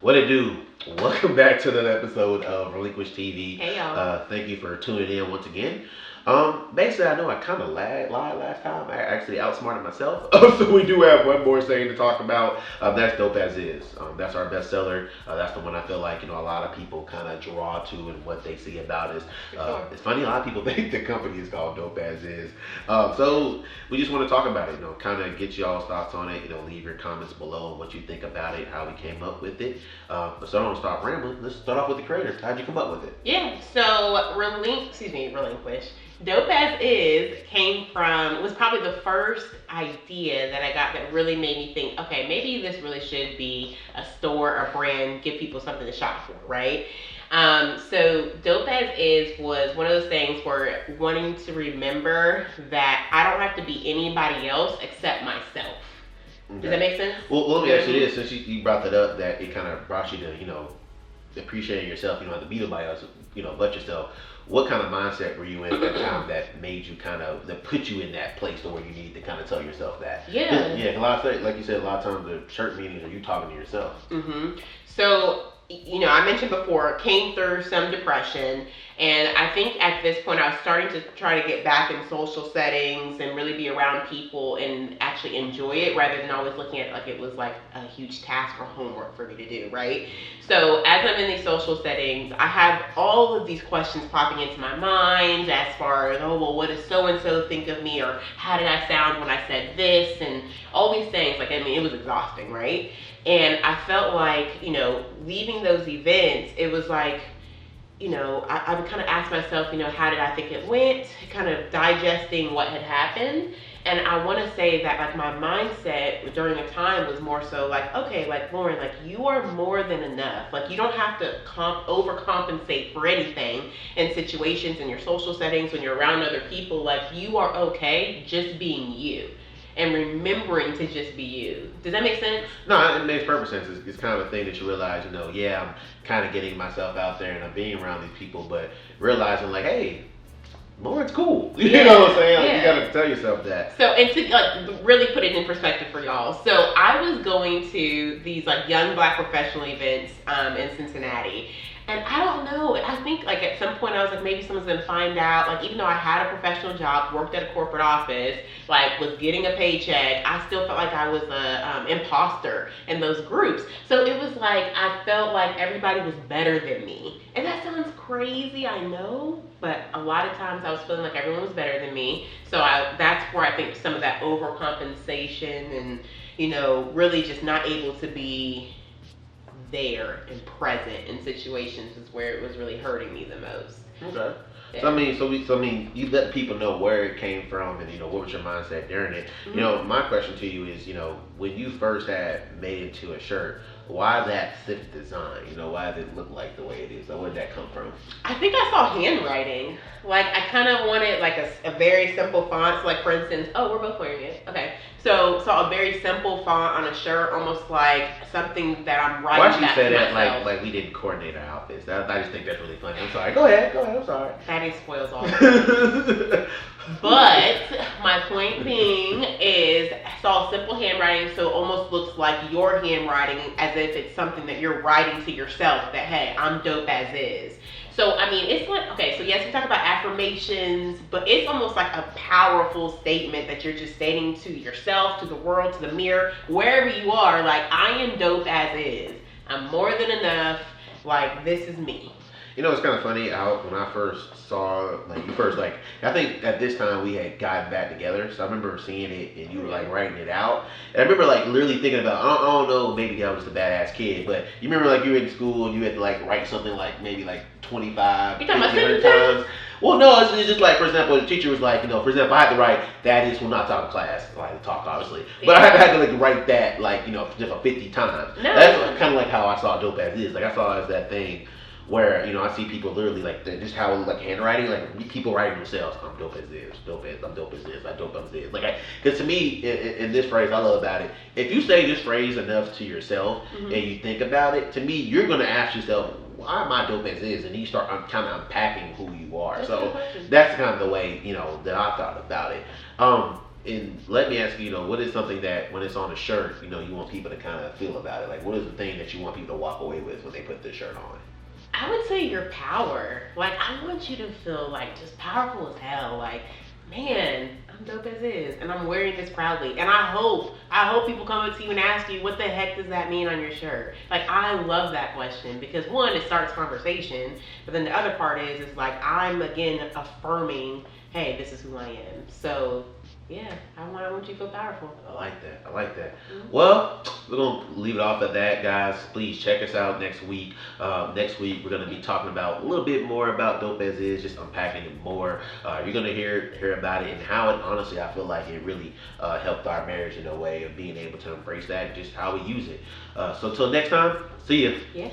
What it do? Welcome back to another episode of Relinquish TV. Hey y'all. Thank you for tuning in once again. Basically, I know I kind of lied last time. I actually outsmarted myself. So we do have one more thing to talk about. That's Dope As Is. That's our bestseller. That's the one I feel like a lot of people kind of draw to, and what they see about is. It's funny, a lot of people think the company is called Dope As Is. So we just want to talk about it. Kind of get y'all's thoughts on it. Leave your comments below on what you think about it, how we came up with it. So I don't stop rambling. Let's start off with the creator. How'd you come up with it? Yeah, so Relinquish. Dope As Is was probably the first idea that I got that really made me think, okay, maybe this really should be a store or brand, give people something to shop for, right? So Dope As Is was one of those things where wanting to remember that I don't have to be anybody else except myself. Okay. Does that make sense? Well, let me ask you this, since you brought that up, that it kind of brought you to, appreciating yourself, you don't have to be nobody else, but yourself. What kind of mindset were you in at that time that made you that put you in that place to where you need to kind of tell yourself that? Yeah. Yeah, a lot of, like you said, a lot of times the church meetings are you talking to yourself. Mm-hmm. So, I mentioned before, came through some depression, and I think at this point I was starting to try to get back in social settings and really be around people and actually enjoy it rather than always looking at it like it was like a huge task or homework for me to do, right? So as I'm in these social settings, I have all of these questions popping into my mind as far as, oh, well, what does so-and-so think of me, or how did I sound when I said this, and all these things. It was exhausting, right? And I felt like, leaving those events, it was like, I would kind of ask myself, how did I think it went? Kind of digesting what had happened. And I want to say that, like, my mindset during the time was more so like, okay, like, Lauren, like, you are more than enough. Like, you don't have to overcompensate for anything in situations, in your social settings, when you're around other people. Like, you are okay just being you. And remembering to just be you. Does that make sense? No, it makes perfect sense. It's kind of a thing that you realize, yeah, I'm kind of getting myself out there and I'm being around these people, but realizing like, hey, Lauren's cool. You know what I'm saying? Like, you gotta tell yourself that. So, and to really put it in perspective for y'all. So I was going to these like young black professional events in Cincinnati. And I don't know, I think like at some point I was like, maybe someone's gonna find out. Like, even though I had a professional job, worked at a corporate office, like was getting a paycheck, I still felt like I was a imposter in those groups. So it was like, I felt like everybody was better than me. And that sounds crazy, I know, but a lot of times I was feeling like everyone was better than me. So that's where I think some of that overcompensation and, really just not able to be there and present in situations is where it was really hurting me the most. Okay. Yeah. So you let people know where it came from, and what was your mindset during it. Mm-hmm. My question to you is, when you first had made it to a shirt, why that specific design? Why did it look like the way it is? Or where did that come from? I think I saw handwriting. Like, I kind of wanted like a very simple font. So, like, for instance, we're both wearing it. Okay. So saw a very simple font on a shirt, almost like something that I'm writing. Why'd you say that like we didn't coordinate our outfits? I just think that's really funny. I'm sorry. Go ahead. I'm sorry. That spoils all. But my point being is, I saw simple handwriting, so it almost looks like your handwriting, as if it's something that you're writing to yourself. That, hey, I'm dope as is. So, it's like, okay, so yes, we talk about affirmations, but it's almost like a powerful statement that you're just stating to yourself, to the world, to the mirror, wherever you are, like, I am dope as is. I'm more than enough. Like, this is me. It's kind of funny how when I first saw, I think at this time we had gotten back together, so I remember seeing it and you were like writing it out. And I remember like literally thinking about, I don't know, maybe I was just a badass kid, but you remember like you were in school and you had to like write something like maybe like 25, 50 times. Well, no, it's just like, for example, the teacher was like, for example, I had to write, that is when not talking class. I had to talk, obviously. But I had to like write that, like, just 50 times. No. That's kind of like how I saw Dope As Is. Like, I saw it as that thing where, I see people literally, like, just how, like, handwriting, like, people writing themselves, I'm dope as this, I'm dope as this, I'm dope as this. Like, because to me, in this phrase, I love about it, if you say this phrase enough to yourself, mm-hmm. and you think about it, to me, you're going to ask yourself, why am I dope as is? And you start kind of unpacking who you are. That's kind of the way, that I thought about it. And let me ask you, what is something that when it's on a shirt, you want people to kind of feel about it? Like, what is the thing that you want people to walk away with when they put this shirt on? I would say your power. Like, I want you to feel like just powerful as hell. Like, man, I'm dope as is, and I'm wearing this proudly. And I hope people come up to you and ask you, what the heck does that mean on your shirt? Like, I love that question because one, it starts conversation, but then the other part is like I'm again affirming, hey, this is who I am. So yeah, I want you to feel powerful. I like that. I like that. Mm-hmm. Well, we're gonna leave it off at that, guys. Please check us out next week. Next week we're gonna be talking about a little bit more about dope as is, just unpacking it more. You're gonna hear about it and how it. Honestly, I feel like it really helped our marriage in a way of being able to embrace that and just how we use it. So till next time, see ya. Yeah.